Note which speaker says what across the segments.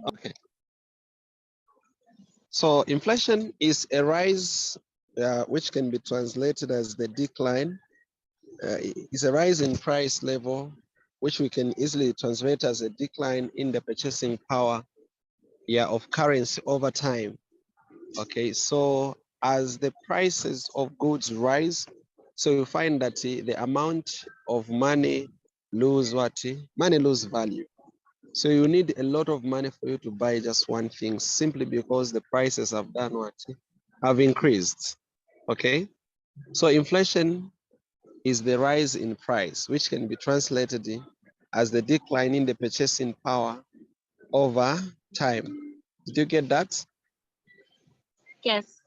Speaker 1: Okay. So inflation is a rise, which can be translated as the decline. Is a rise in price level, which we can easily translate as a decline in the purchasing power, of currency over time. Okay, so as the prices of goods rise, so you find that the amount of money lose what? Money lose value. So you need a lot of money for you to buy just one thing simply because the prices have done what? Have increased. Okay, so inflation is the rise in price, which can be translated as the decline in the purchasing power over time. Did you get that?
Speaker 2: Yes.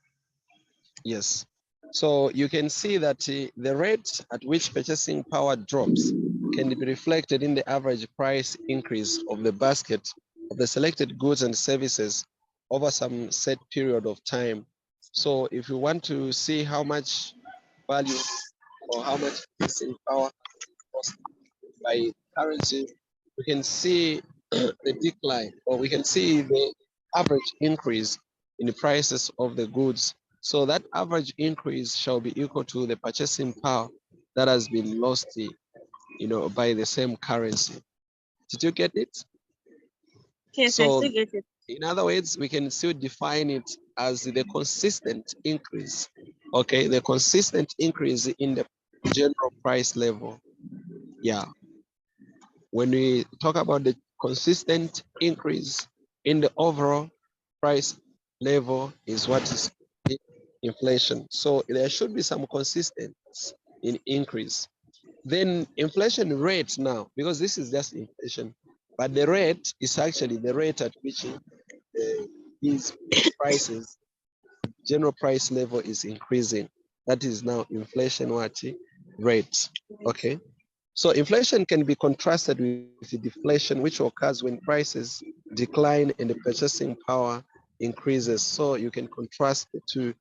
Speaker 1: Yes. So you can see that the rate at which purchasing power drops can be reflected in the average price increase of the basket of the selected goods and services over some set period of time. So if you want to see how much value or how much purchasing power cost by currency, we can see the decline, or we can see the average increase in the prices of the goods. So that average increase shall be equal to the purchasing power that has been lost, by the same currency. Did you get it?
Speaker 2: Yes, I
Speaker 1: So
Speaker 2: still get it.
Speaker 1: in other words, we can still define it as the consistent increase. Okay, the consistent increase in the general price level. Yeah. When we talk about the consistent increase in the overall price level is what is inflation. So there should be some consistency in increase. Then inflation rate now, because this is just inflation, but the rate is actually the rate at which these prices, general price level is increasing. That is now inflation what? Rate. Okay. So inflation can be contrasted with deflation, which occurs when prices decline and the purchasing power increases. So you can contrast the two.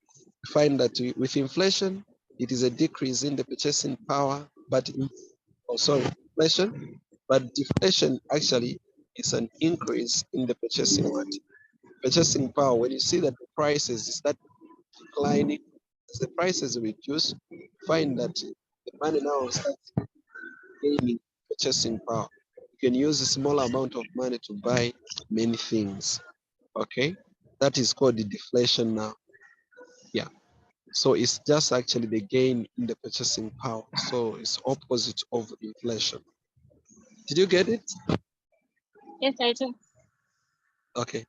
Speaker 1: Find that with inflation, it is a decrease in the purchasing power, but inflation, but deflation actually is an increase in the purchasing power. When you see that the prices start declining, as the prices reduce, find that the money now starts gaining purchasing power. You can use a small amount of money to buy many things. Okay, that is called the deflation now. Yeah. So it's just actually the gain in the purchasing power. So it's opposite of inflation. Did you get it?
Speaker 2: Yes, I do.
Speaker 1: Okay.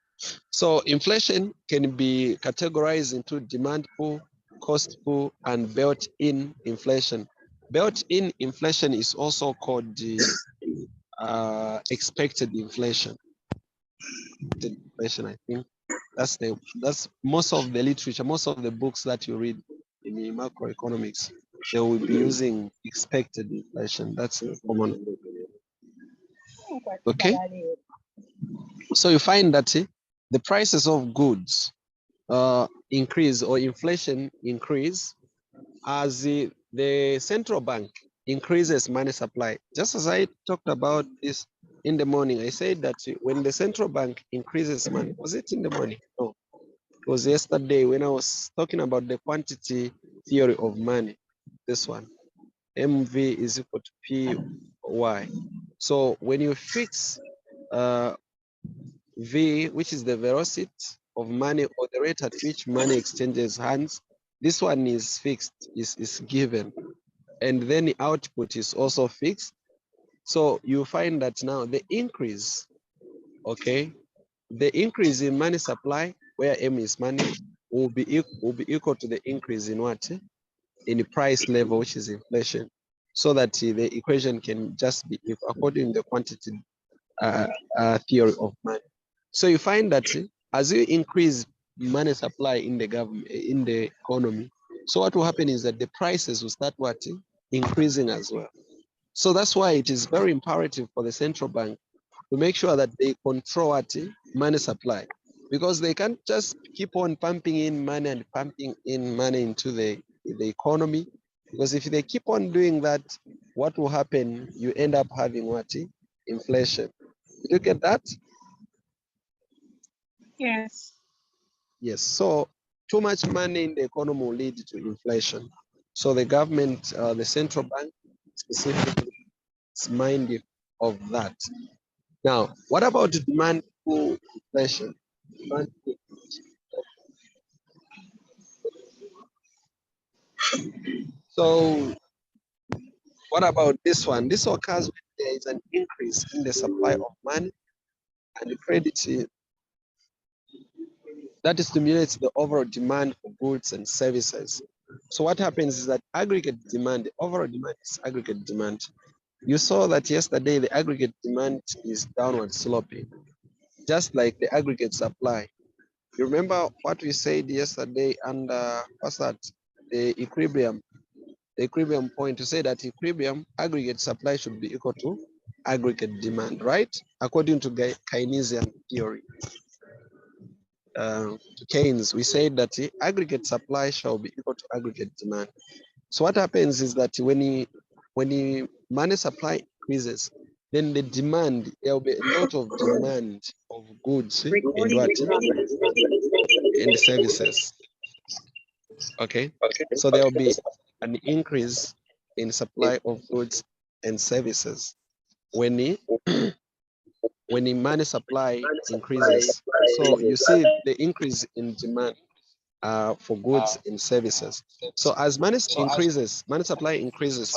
Speaker 1: So inflation can be categorized into demand pull, cost pull, and built-in inflation. Built-in inflation is also called the expected inflation. I think that's most of the literature, most of the books that you read in the macroeconomics, they will be using expected inflation. That's a common. Okay, so you find that the prices of goods increase or inflation increase as the central bank increases money supply. Just as I talked about this in the morning, I said that when the central bank increases money, was it in the morning? No, it was yesterday when I was talking about the quantity theory of money. This one, MV is equal to PY. So when you fix V, which is the velocity of money or the rate at which money exchanges hands, this one is fixed, is given. And then the output is also fixed. So you find that now the increase, okay, the increase in money supply, where M is money, will be equal to the increase in what? In the price level, which is inflation. So that the equation can just be according to the quantity theory of money. So you find that as you increase money supply in the government, in the economy, so what will happen is that the prices will start what? Increasing as well. So that's why it is very imperative for the central bank to make sure that they control what? Money supply. Because they can't just keep on pumping in money and pumping in money into the economy. Because if they keep on doing that, what will happen? You end up having what? Inflation. Did you get that?
Speaker 2: Yes.
Speaker 1: Yes. So too much money in the economy will lead to inflation. So the government, the central bank specifically is minded of that. Now, what about demand pull inflation? Demand pull. So what about this one? This occurs when there is an increase in the supply of money and credit that stimulates the overall demand for goods and services. So what happens is that aggregate demand, the overall demand is aggregate demand. You saw that yesterday the aggregate demand is downward sloping, just like the aggregate supply. You remember what we said yesterday under what's that? The equilibrium point to say that equilibrium aggregate supply should be equal to aggregate demand, right? According to Keynesian theory. To Keynes, we said that the aggregate supply shall be equal to aggregate demand. So what happens is that when the money supply increases, then the demand, there will be a lot of demand of goods and what? And services. Okay. So there will be an increase in supply of goods and services when the when the money supply increases. So you see the increase in demand for goods and services. So as money increases, money supply increases,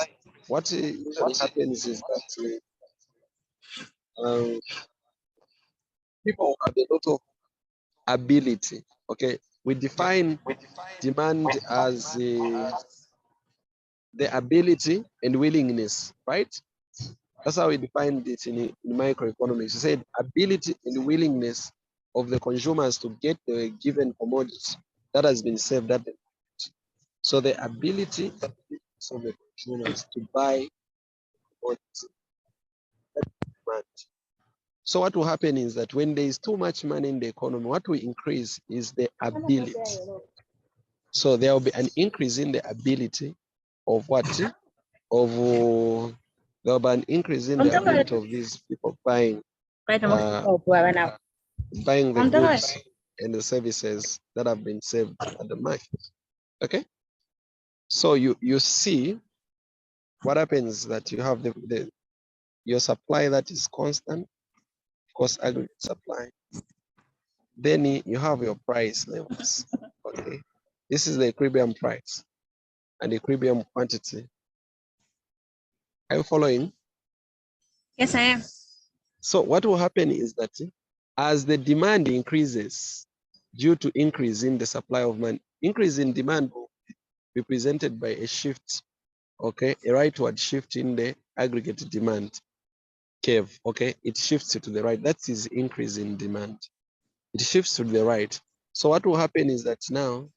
Speaker 1: what usually happens is that people have a lot of ability. Okay, we define demand as the ability and willingness, right? That's how we defined it in microeconomics. You said ability and willingness of the consumers to get the given commodity that has been saved. So the ability of the consumers to buy commodity. So what will happen is that when there is too much money in the economy, what will increase is the ability. So there will be an increase in the ability of what? Of there will be an increase in the ability of these people buying buying the goods and the services that have been saved at the market. Okay. So you see what happens is that you have your supply that is constant, of course, aggregate supply. Then you have your price levels. Okay. This is the equilibrium price and equilibrium quantity. Are you following?
Speaker 2: Yes, I am.
Speaker 1: So what will happen is that as the demand increases due to increase in the supply of money, increase in demand will be represented by a shift, okay, a rightward shift in the aggregate demand curve, okay, it shifts to the right. That is increase in demand. It shifts to the right. So what will happen is that now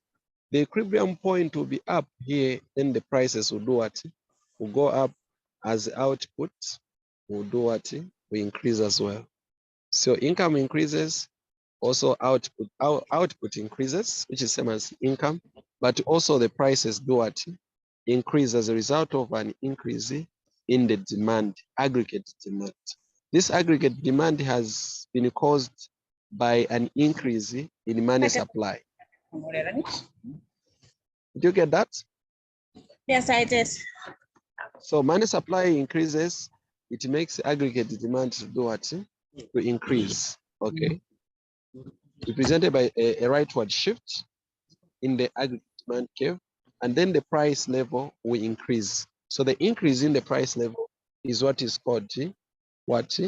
Speaker 1: the equilibrium point will be up here, then the prices will do what? Will go up as output will do what? Will increase as well. So income increases, also output increases, which is same as income, but also the prices do what? Increase as a result of an increase in the demand, aggregate demand. This aggregate demand has been caused by an increase in money supply. Did you get that?
Speaker 2: Yes, I did.
Speaker 1: So money supply increases, it makes aggregate demand to do what? To increase. Okay. Represented by a rightward shift in the aggregate demand curve, and then the price level will increase. So the increase in the price level is what is called what?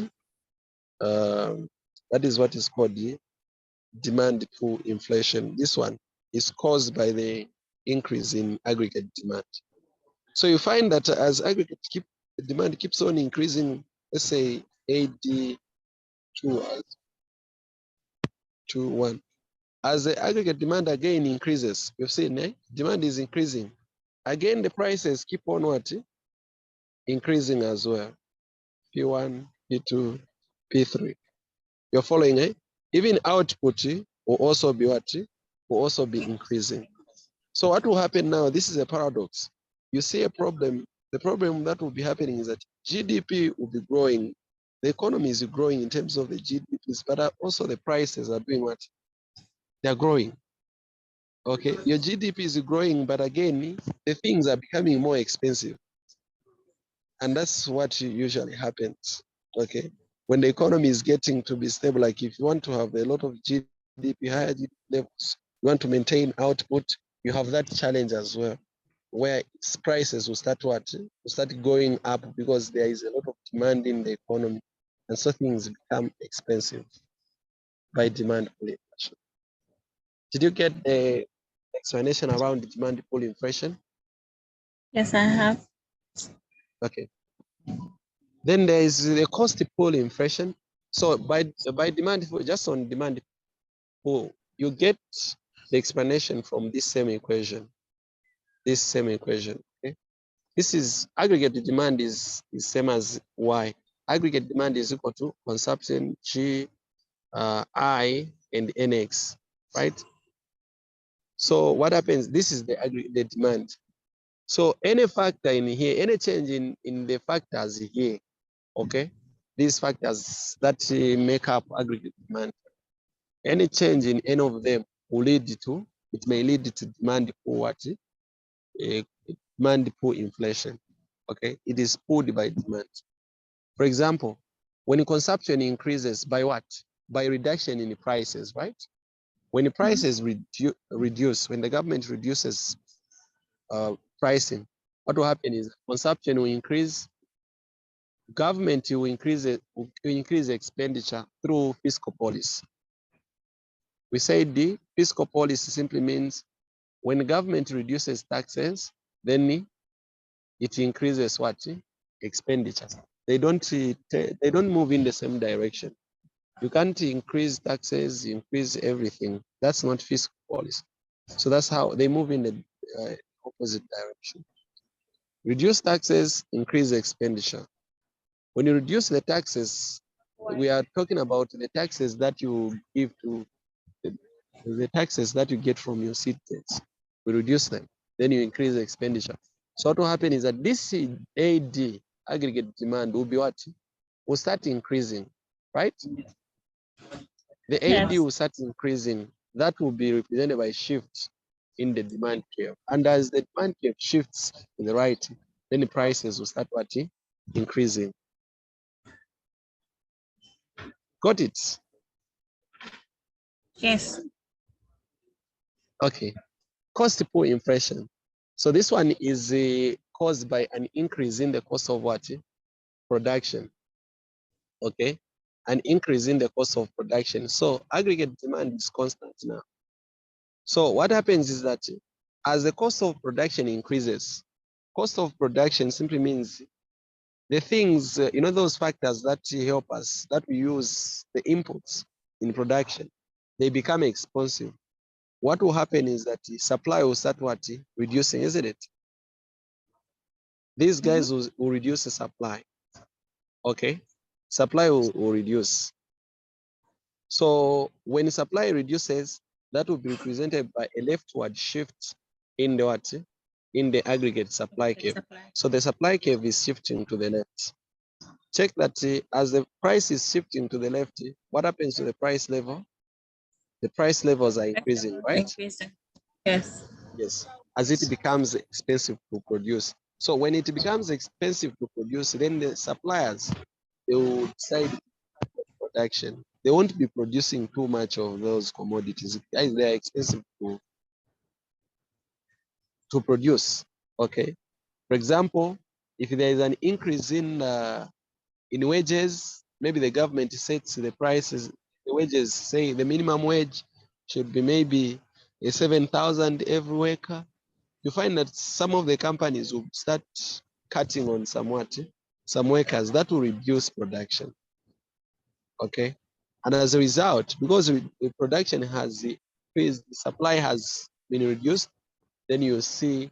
Speaker 1: That is what is called the demand pull inflation. This one is caused by the increase in aggregate demand. So you find that as aggregate the demand keeps on increasing, let's say AD to 1. As the aggregate demand again increases, you've seen demand is increasing. Again, the prices keep on what? Increasing as well. P1, P2, P3. You're following, Even output will also be what? Will also be increasing. So what will happen now? This is a paradox. You see a problem. The problem that will be happening is that GDP will be growing. The economy is growing in terms of the GDPs, but also the prices are doing what? They're growing. Okay, your GDP is growing, but again, the things are becoming more expensive. And that's what usually happens. Okay, when the economy is getting to be stable, like if you want to have a lot of GDP, higher GDP levels, you want to maintain output, you have that challenge as well, where prices will start going up because there is a lot of demand in the economy, and so things become expensive by demand pull inflation. Did you get the explanation around the demand pull inflation?
Speaker 2: Yes, I have.
Speaker 1: Okay. Then there is the cost pull inflation. So by demand, just on demand pull, you get the explanation from this same equation. Okay. This is aggregate demand is same as Y. Aggregate demand is equal to consumption G, I, and NX, right? So what happens? This is the aggregate demand. So any factor in here, any change in the factors here, okay? These factors that make up aggregate demand, any change in any of them will lead to, it may lead to demand pull what? Demand pull inflation, okay? It is pulled by demand. For example, when consumption increases by what? By reduction in prices, right? When the prices reduce, when the government reduces pricing, what will happen is consumption will increase, government will increase expenditure through fiscal policy. We say the fiscal policy simply means when the government reduces taxes, then it increases what? Expenditure. They don't move in the same direction. You can't increase taxes, increase everything. That's not fiscal policy. So that's how they move in the opposite direction. Reduce taxes, increase expenditure. When you reduce the taxes, we are talking about the taxes that you give to the taxes that you get from your citizens. We reduce them, then you increase the expenditure. So what will happen is that this AD, aggregate demand, will be what? Will start increasing, right? The AD
Speaker 2: Yes.
Speaker 1: will start increasing. That will be represented by shift in the demand curve. And as the demand curve shifts in the right, then the prices will start what? Increasing. Got it?
Speaker 2: Yes.
Speaker 1: Okay. Cost pull inflation. So this one is caused by an increase in the cost of what? Production. Okay. An increase in the cost of production. So aggregate demand is constant now. So what happens is that as the cost of production increases, cost of production simply means the things, those factors that help us, that we use, the inputs in production, they become expensive. What will happen is that the supply will start what? Reducing, isn't it? These guys will reduce the supply, okay? Supply will reduce. So when supply reduces, that will be represented by a leftward shift in the what? In the aggregate supply curve. So the supply curve is shifting to the left. Check that as the price is shifting to the left, what happens to the price level? The price levels are increasing, right?
Speaker 2: Increasing. Yes.
Speaker 1: Yes, as it becomes expensive to produce. So when it becomes expensive to produce, then the suppliers, they will decide production. They won't be producing too much of those commodities. Guys, they are expensive to produce. Okay. For example, if there is an increase in wages, maybe the government sets the prices, the wages, say the minimum wage should be maybe 7,000 every worker. You find that some of the companies will start cutting on some workers. That will reduce production. Okay. And as a result, because the production has increased, the supply has been reduced, then you see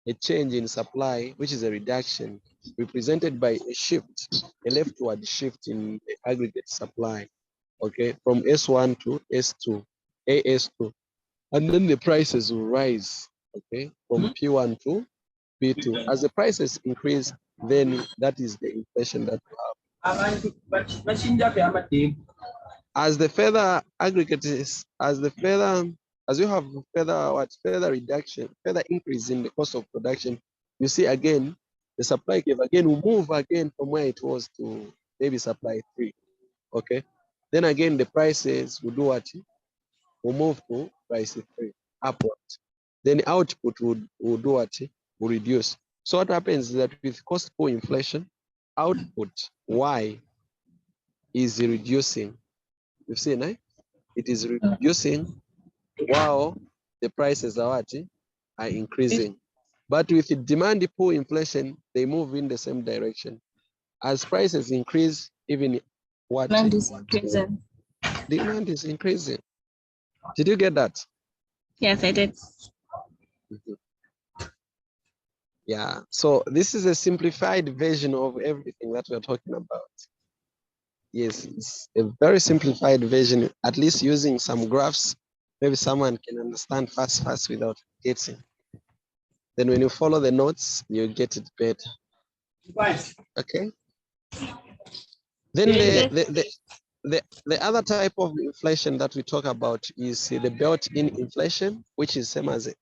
Speaker 1: a change in supply, which is a reduction, represented by a shift, a leftward shift in the aggregate supply, okay, from S1 to S2, AS2. And then the prices will rise, okay, from P1 to P2. As the prices increase, then that is the inflation that we have. As the further aggregate is, as you have further reduction, further increase in the cost of production, you see again, the supply curve again will move again from where it was to maybe supply 3, okay? Then again, the prices will do what? Will move to price 3, upward. Then output will do what? Will reduce. So what happens is that with cost pull inflation, output Y is reducing. You've seen, eh? It is reducing while the prices are what? Are increasing. But with the demand pull inflation, they move in the same direction. As prices increase, even what?
Speaker 2: Demand is increasing.
Speaker 1: Demand is increasing. Did you get that?
Speaker 2: Yes, I did.
Speaker 1: Yeah. So this is a simplified version of everything that we're talking about. Yes, it's a very simplified version, at least using some graphs. Maybe someone can understand fast without getting. Then when you follow the notes, you get it better. Okay. Then the other type of inflation that we talk about is the built-in inflation, which is same as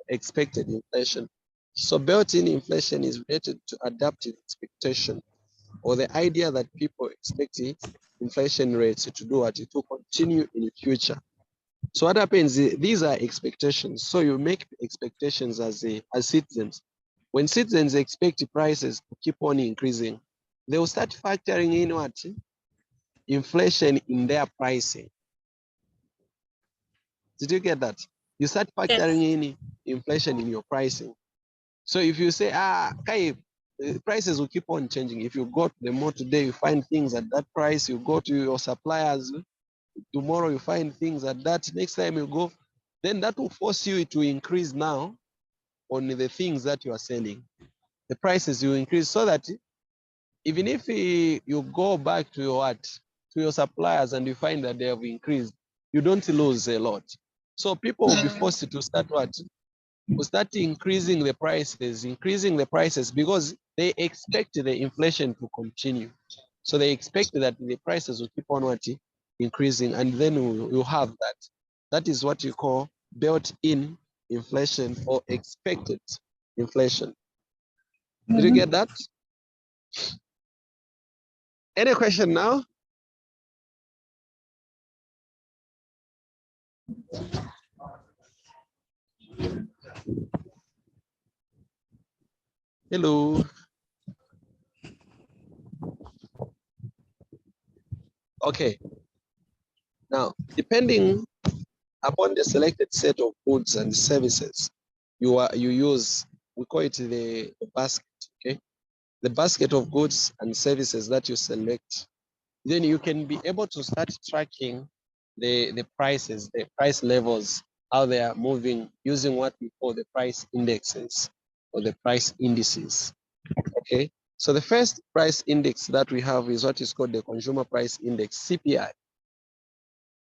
Speaker 1: expected inflation. So built-in inflation is related to adaptive expectation, or the idea that people expect inflation rates to do what? To continue in the future. So what happens? These are expectations. So you make expectations as citizens. When citizens expect prices to keep on increasing, they will start factoring in what? Inflation in their pricing. Did you get that? You start factoring in inflation in your pricing. So if you say, Kai, prices will keep on changing. If you go to the mall today, you find things at that price. You go to your suppliers, tomorrow you find things at that. Next time you go, then that will force you to increase now on the things that you are selling. The prices will increase so that even if you go back to your what, to your suppliers and you find that they have increased, you don't lose a lot. So people will be forced to start what? Will start increasing the prices because they expect the inflation to continue. So they expect that the prices will keep on what? Increasing, and then we'll have that. That is what you call built-in inflation or expected inflation. Did you get that? Any question now? Hello. Okay. Now, depending upon the selected set of goods and services you use, we call it the basket. Okay, the basket of goods and services that you select, then you can be able to start tracking the prices, the price levels, how they are moving using what we call the price indexes or the price indices. Okay, so the first price index that we have is what is called the consumer price index, CPI.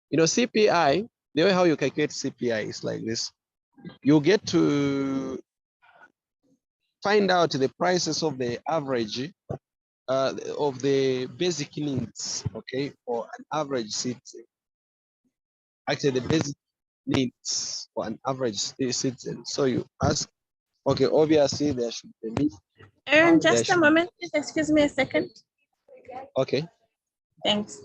Speaker 1: You know, CPI, the way how you calculate CPI is like this. You get to find out the prices of the average of the basic needs, okay, for an average citizen. Actually, the basic needs for an average citizen. So you ask, okay, obviously there should be need.
Speaker 2: Aaron, just a moment, please excuse me a second.
Speaker 1: Okay.
Speaker 2: Thanks.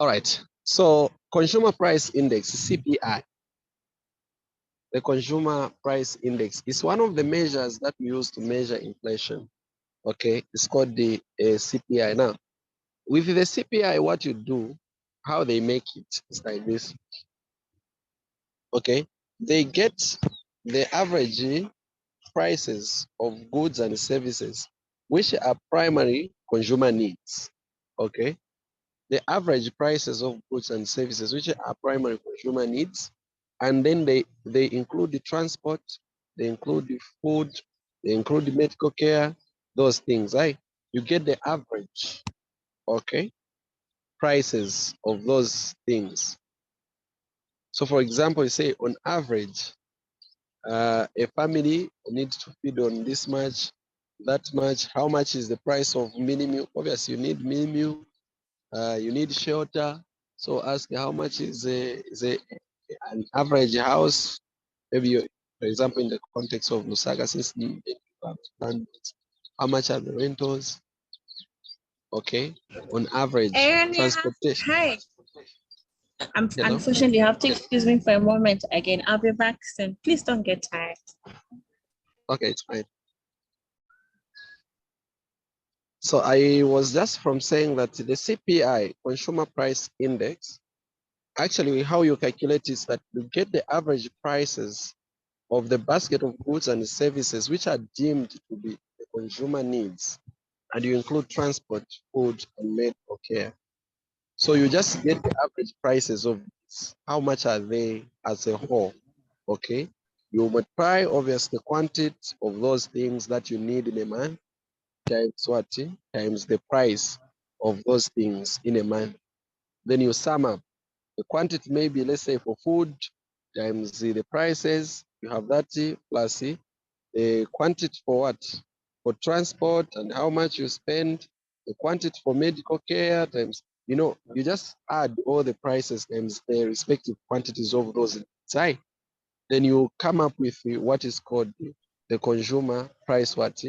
Speaker 1: All right. So consumer price index, CPI, the consumer price index is one of the measures that we use to measure inflation. Okay, it's called the CPI. Now, with the CPI, what you do, how they make it is like this. Okay, they get the average prices of goods and services, which are primary consumer needs. Okay, the average prices of goods and services, which are primary consumer needs, and then they include the transport, they include the food, they include the medical care, those things, right? You get the average, okay, prices of those things. So for example, you say on average, A family needs to feed on this much, that much. How much is the price of mini meal? Obviously, you need mini meal. You need shelter. So ask how much is an average house? Maybe, for example, in the context of Lusaka, since how much are the rentals? Okay, on average,
Speaker 2: Arion,
Speaker 1: transportation.
Speaker 2: hi.
Speaker 1: Hello.
Speaker 2: Unfortunately, you have to excuse me for a moment again. I'll be back soon. Please don't get tired.
Speaker 1: Okay, it's fine. So I was just from saying that the CPI, Consumer Price Index, actually how you calculate is that you get the average prices of the basket of goods and services which are deemed to be the consumer needs, and you include transport, food, and medical care. So you just get the average prices of this. How much are they as a whole? Okay. You multiply obviously the quantity of those things that you need in a month times what? Times the price of those things in a month. Then you sum up the quantity, maybe let's say for food times the prices. You have that plus the quantity for what? For transport and how much you spend, the quantity for medical care times, you just add all the prices times the respective quantities of those inside. Then you come up with what is called the consumer price what?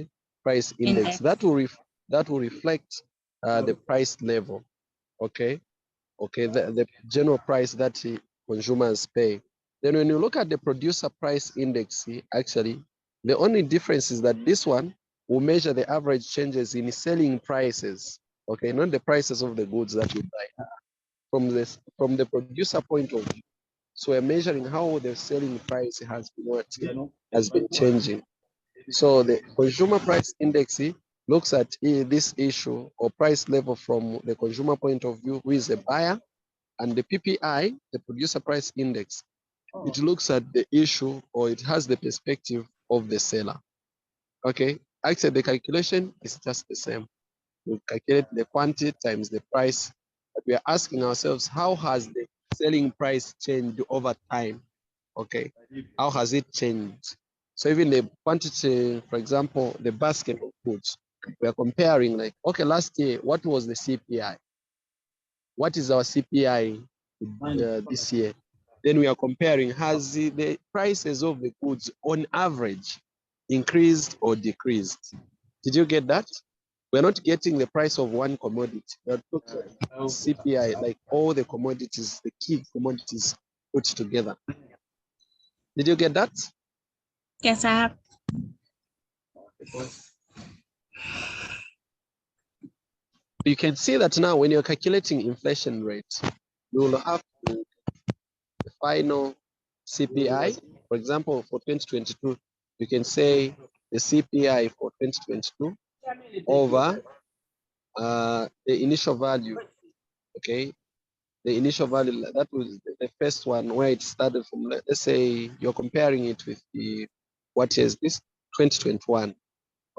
Speaker 1: Price index.
Speaker 2: Index.
Speaker 1: That will reflect the price level. Okay. Okay, the general price that consumers pay. Then when you look at the producer price index, actually, the only difference is that this one will measure the average changes in selling prices. Okay, not the prices of the goods that you buy. From the producer point of view. So we're measuring how the selling price has been changing. So the consumer price index looks at this issue or price level from the consumer point of view, who is a buyer, and the PPI, the producer price index, it looks at the issue or it has the perspective of the seller. Okay, actually the calculation is just the same. We calculate the quantity times the price, but we are asking ourselves, how has the selling price changed over time? Okay, how has it changed? So even the quantity, for example, the basket of goods, we are comparing like, okay, last year, what was the CPI? What is our CPI this year? Then we are comparing, has the prices of the goods on average increased or decreased? Did you get that? We're not getting the price of one commodity. We're looking at CPI, like all the commodities, the key commodities put together. Did you get that?
Speaker 2: Yes, I have.
Speaker 1: You can see that now when you're calculating inflation rate, you will have the final CPI. For example, for 2022, you can say the CPI for 2022 over the initial value. Okay, the initial value, that was the first one where it started from. Let's say you're comparing it with what is this? 2021.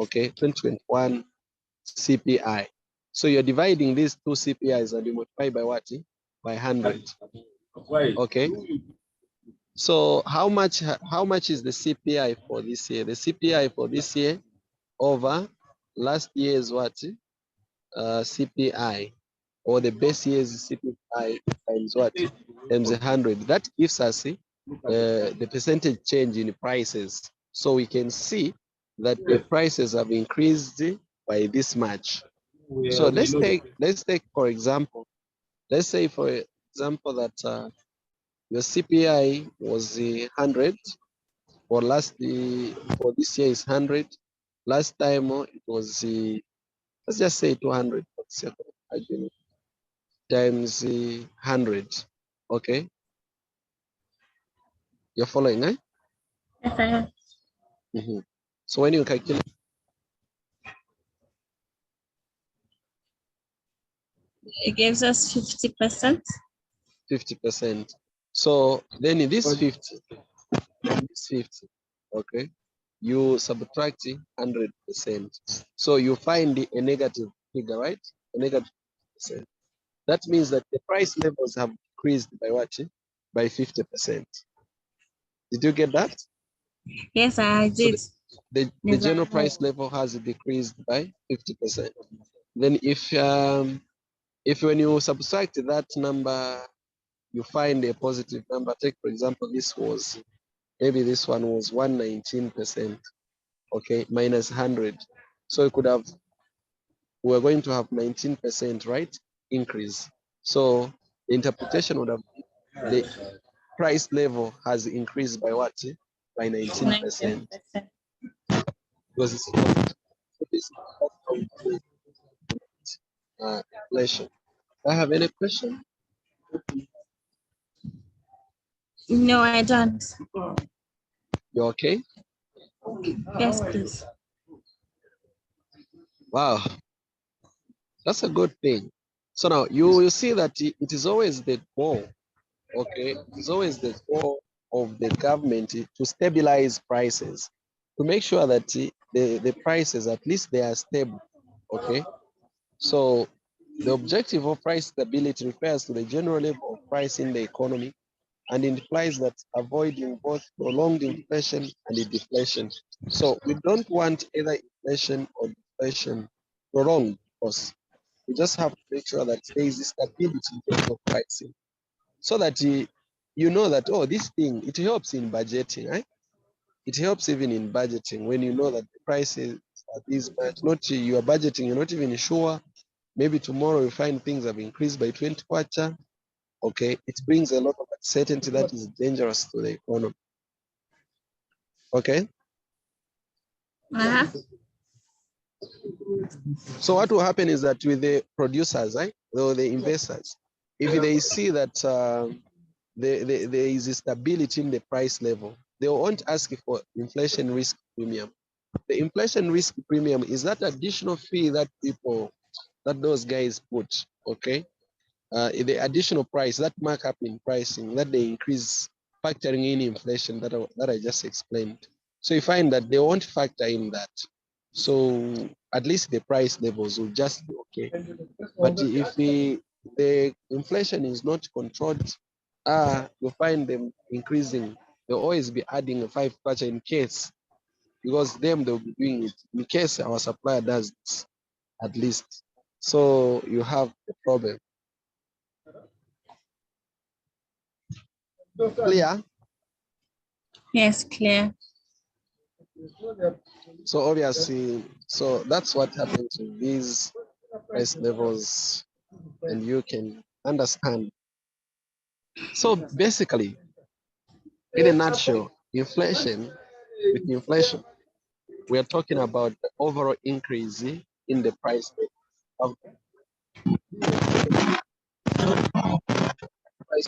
Speaker 1: Okay, 2021 CPI. So you're dividing these two CPIs and you multiply by what? By 100. Okay. So how much is the CPI for this year? The CPI for this year over last year's what? CPI, or the base year's CPI times what? Times 100. That gives us the percentage change in prices. So we can see that the prices have increased by this much. So let's take for example, let's say for example that your CPI was 100 for for this year is 100. Last time it was let's just say 200 times 100. Okay, you're following, eh?
Speaker 2: Yes, I have.
Speaker 1: So when you calculate,
Speaker 2: It gives us 50%.
Speaker 1: 50%. So then in this 50, okay, you subtract 100%. So you find a negative figure, right? A negative percent. That means that the price levels have decreased by what? By 50%. Did you get that?
Speaker 2: Yes, I
Speaker 1: So
Speaker 2: did.
Speaker 1: the general price level has decreased by 50%. Then if when you subtract that number, you find a positive number. Take for example, maybe this one was 119%. Okay, minus 100. So we're going to have 19%, right? Increase. So the interpretation would have been the price level has increased by what? By 19%.
Speaker 2: 19%.
Speaker 1: Because it's not this inflation. Do I have any question?
Speaker 2: No, I don't.
Speaker 1: You okay?
Speaker 2: Yes, please.
Speaker 1: Wow, that's a good thing. So now you will see that it is always the goal, okay? It's always the goal of the government to stabilize prices, to make sure that the prices, at least they are stable, okay? So the objective of price stability refers to the general level of price in the economy and implies that avoiding both prolonged inflation and deflation. So we don't want either inflation or deflation prolonged, because we just have to make sure that there is stability in terms of pricing, so that you know that, oh, this thing, it helps in budgeting, right? It helps even in budgeting when you know that the prices are this much. Not you are budgeting, you're not even sure. Maybe tomorrow you find things have increased by 20 kwacha. Okay, it brings a lot of uncertainty that is dangerous to the economy. Okay,
Speaker 2: Uh-huh.
Speaker 1: so what will happen is that with the producers, right, or the investors, if they see that there is stability in the price level, they won't ask for inflation risk premium. The inflation risk premium is that additional fee that those guys put, okay? The additional price, that markup in pricing that they increase, factoring in inflation that I just explained. So you find that they won't factor in that. So at least the price levels will just be okay. But if the inflation is not controlled, you find them increasing. They'll always be adding a 5 kwacha in case, because they'll be doing it in case our supplier does it, at least. So you have a problem. Clear?
Speaker 2: Yes, clear.
Speaker 1: So obviously, so that's what happens with these price levels, and you can understand. So basically, in a nutshell, with inflation, we are talking about the overall increase in the price of price.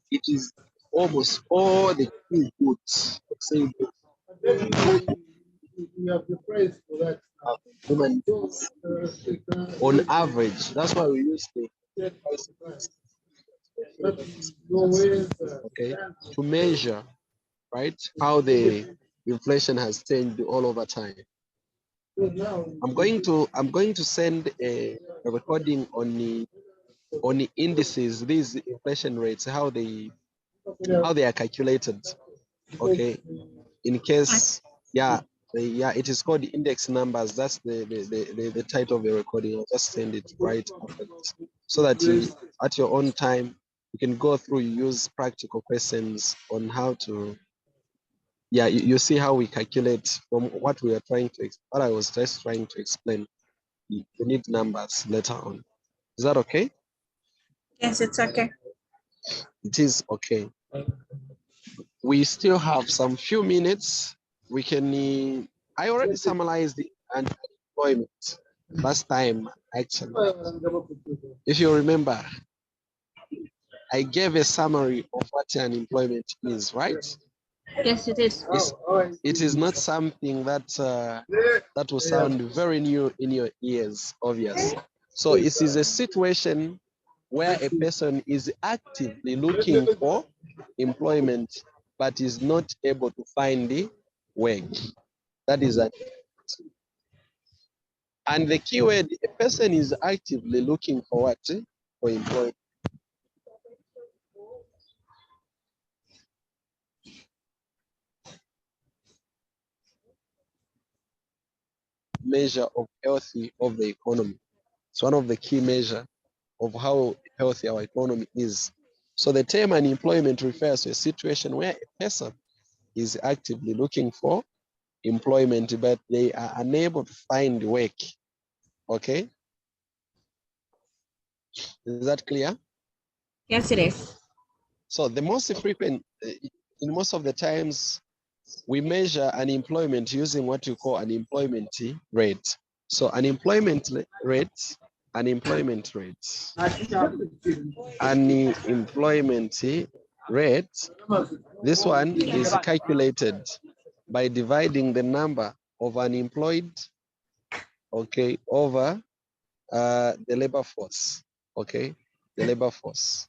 Speaker 1: It is almost all the key goods, say, human beings on average. That's why we use the price okay, to measure, right, how the inflation has changed all over time. I'm going to send a recording on the indices, these inflation rates, how they are calculated. Okay, in case, yeah, it is called index numbers. That's the title of the recording. I'll just send it right after this, so that at your own time you can go through, use practical questions on how to, yeah, you see how we calculate from what we are what I was just trying to explain. You need numbers later on. Is that okay?
Speaker 2: Yes, it's okay.
Speaker 1: It is okay. We still have some few minutes. We can, I already summarized the unemployment last time, actually. If you remember, I gave a summary of what unemployment is, right?
Speaker 2: Yes, it is.
Speaker 1: It is not something that will sound very new in your ears, obvious. So it is a situation where a person is actively looking for employment but is not able to find the work. That is an, and the keyword, a person is actively looking for what? For employment. measure of healthy of the economy. It's one of the key measure of how healthy our economy is. So the term unemployment refers to a situation where a person is actively looking for employment, but they are unable to find work. Okay, is that clear?
Speaker 2: Yes, it is.
Speaker 1: So the most frequent, in most of the times, we measure unemployment using what you call unemployment rate. So unemployment rate, unemployment rate, unemployment rate. This one is calculated by dividing the number of unemployed, okay, over the labor force, okay, the labor force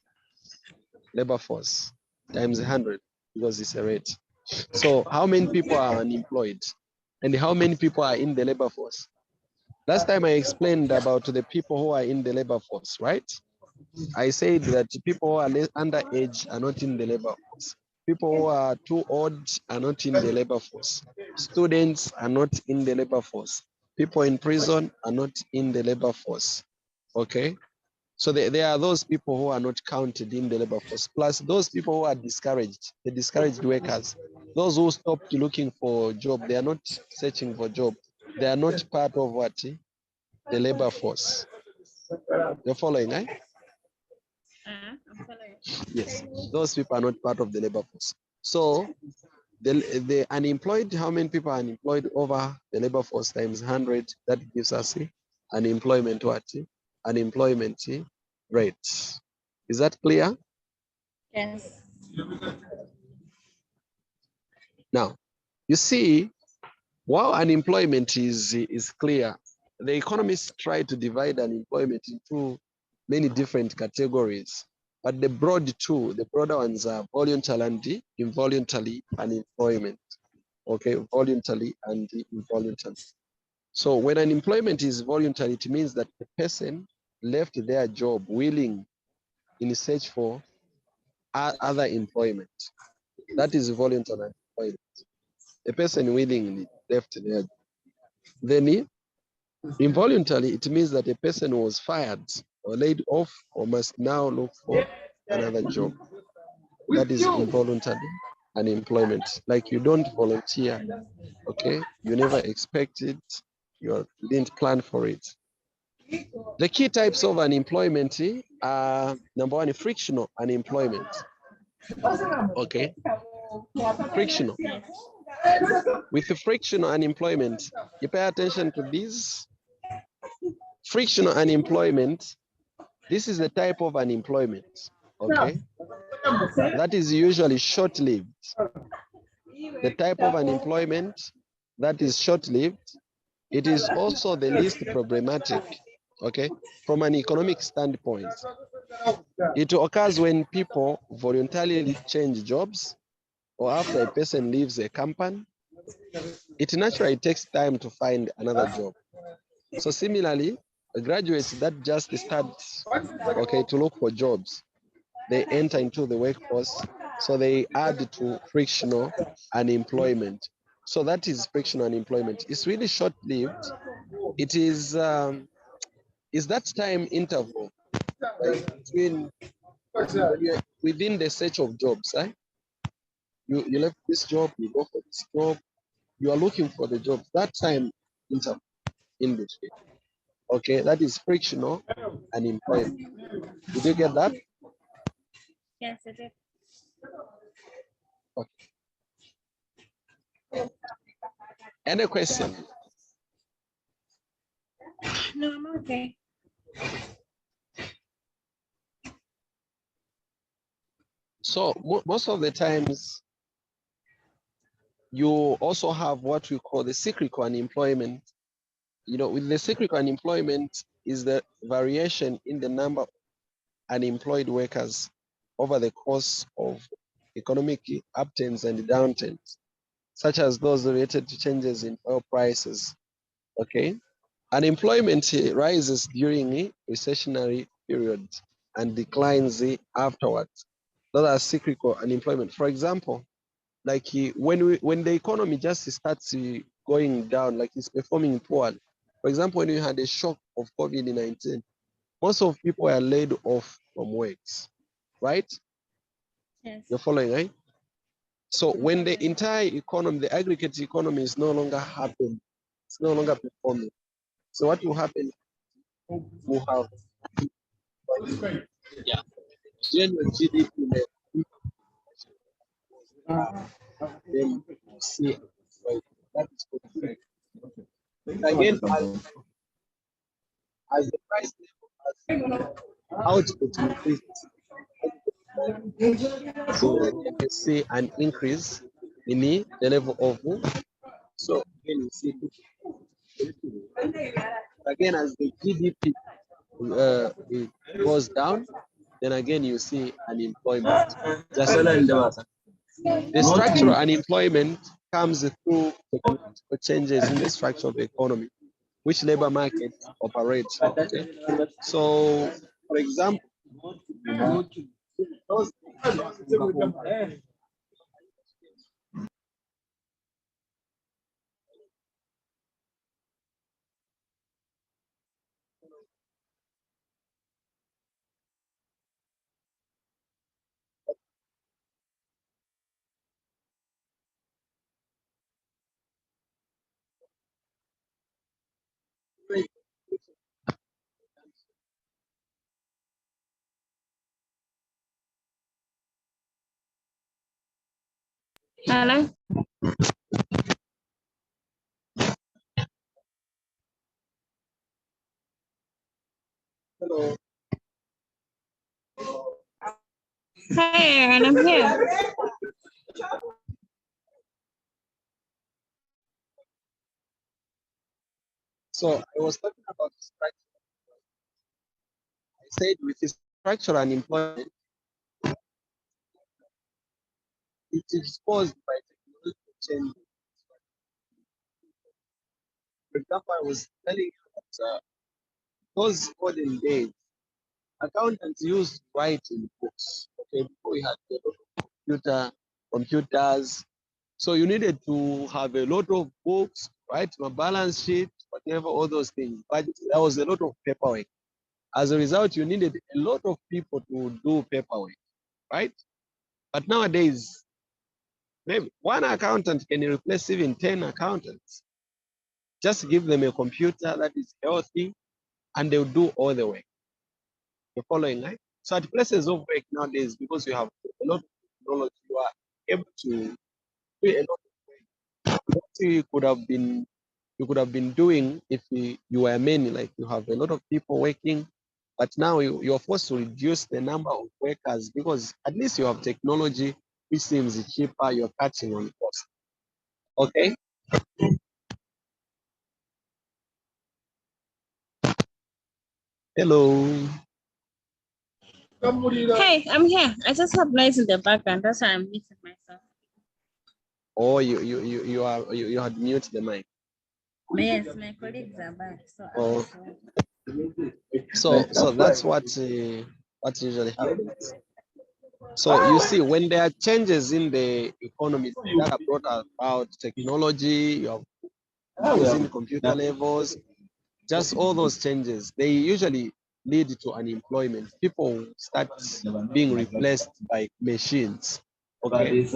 Speaker 1: times 100 because it's a rate. So how many people are unemployed and how many people are in the labor force? Last time I explained about the people who are in the labor force, right? I said that people who are underage are not in the labor force. People who are too old are not in the labor force. Students are not in the labor force. People in prison are not in the labor force. Okay? So there are those people who are not counted in the labor force, plus those people who are discouraged, the discouraged workers, those who stopped looking for a job, they are not searching for a job. They are not part of what? The labor force. You're following, eh?
Speaker 2: I'm following.
Speaker 1: Yes, those people are not part of the labor force. So the unemployed, how many people are unemployed over the labor force times 100? That gives us unemployment what? Unemployment rate. Is that clear?
Speaker 2: Yes.
Speaker 1: Now, you see, while unemployment is clear, the economists try to divide unemployment into many different categories. But the broad two, the broader ones are voluntary and involuntary unemployment. Okay, voluntary and involuntary. So when unemployment is voluntary, it means that the person left their job willing in search for other employment. That is voluntary unemployment. A person willingly left their job. Then involuntarily, it means that a person was fired or laid off or must now look for another job. That is involuntary unemployment. Like you don't volunteer, okay? You never expect it, you didn't plan for it. The key types of unemployment are number one, frictional unemployment. Okay, frictional. With the frictional unemployment, you pay attention to these. Frictional unemployment, this is the type of unemployment, okay, that is usually short-lived. The type of unemployment that is short-lived, it is also the least problematic, okay, from an economic standpoint. It occurs when people voluntarily change jobs or after a person leaves a company. It naturally takes time to find another job. So similarly, graduates that just start, okay, to look for jobs, they enter into the workforce, so they add to frictional unemployment. So that is frictional unemployment. It's really short-lived. It is that time interval, like between when you're within the search of jobs, eh? You left this job, you go for this job, you are looking for the job. That time interval in between. Okay, that is frictional unemployment. Did you get that?
Speaker 2: Yes, it is.
Speaker 1: Okay. Any question?
Speaker 2: No, I'm okay.
Speaker 1: So most of the times, you also have what we call the cyclical unemployment. You know, with the cyclical unemployment is the variation in the number of unemployed workers over the course of economic upturns and downturns, such as those related to changes in oil prices. Okay, unemployment rises during recessionary periods and declines afterwards. Those are cyclical unemployment. For example, like when the economy just starts going down, like it's performing poorly, For example, when you had a shock of COVID-19, most of people are laid off from works, right?
Speaker 2: Yes.
Speaker 1: You're following, right? So when the entire economy, the aggregate economy is no longer happening, it's no longer performing. So what will happen? We'll have general GDP then you see that is good. Again, as the price level, as output increases, so you can see an increase in the level of so again you see again as the GDP it goes down, then again you see unemployment. Just the structural unemployment comes through technological changes in the structure of the economy, which labor market operates. Okay? So, for example, those
Speaker 2: Hello.
Speaker 1: hello.
Speaker 2: Hi, Aaron. I'm here.
Speaker 1: So I was talking about structure. I said with the structural unemployment, it is caused by technological change. For example, I was telling you that those olden days, accountants used to write in books. Okay, before we had a lot of computers. So you needed to have a lot of books, write a balance sheet, whatever, all those things. But there was a lot of paperwork. As a result, you needed a lot of people to do paperwork, right? But nowadays, maybe one accountant can replace even 10 accountants. Just give them a computer that is healthy and they'll do all the work. You're following, right? So at places of work nowadays, because you have a lot of technology, you are able to do a lot of what you could have been doing if you were many, like you have a lot of people working, but now you're forced to reduce the number of workers because at least you have technology which seems cheaper, you're cutting on cost. Okay? Hello.
Speaker 2: Hey, I'm here. I just have noise in the background. That's why I'm muting myself.
Speaker 1: Oh, you had muted the mic.
Speaker 2: But yes, my colleagues are back. So
Speaker 1: Oh, so that's what usually happens. So you see, when there are changes in the economy that are brought about technology, you have using computer levels, just all those changes, they usually lead to unemployment. People start being replaced by machines. Okay.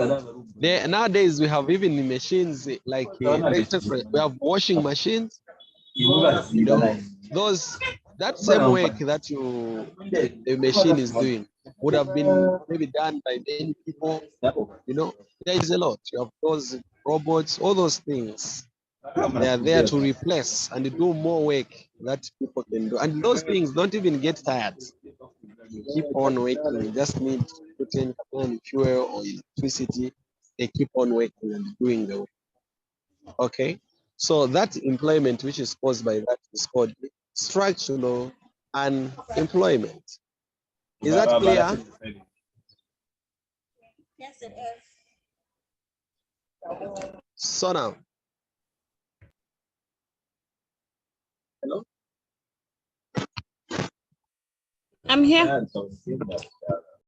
Speaker 1: Nowadays we have even machines like we have washing machines. You know, those that same work that the machine is doing would have been maybe done by many people. You know, there is a lot. You have those robots, all those things. They are there to replace and do more work that people can do. And those things don't even get tired. You keep on working. You just need to put in fuel or electricity. They keep on working and doing the work. Okay. So that employment which is caused by that is called structural unemployment. Is that clear?
Speaker 2: Yes, it is.
Speaker 1: So now, hello?
Speaker 2: I'm here.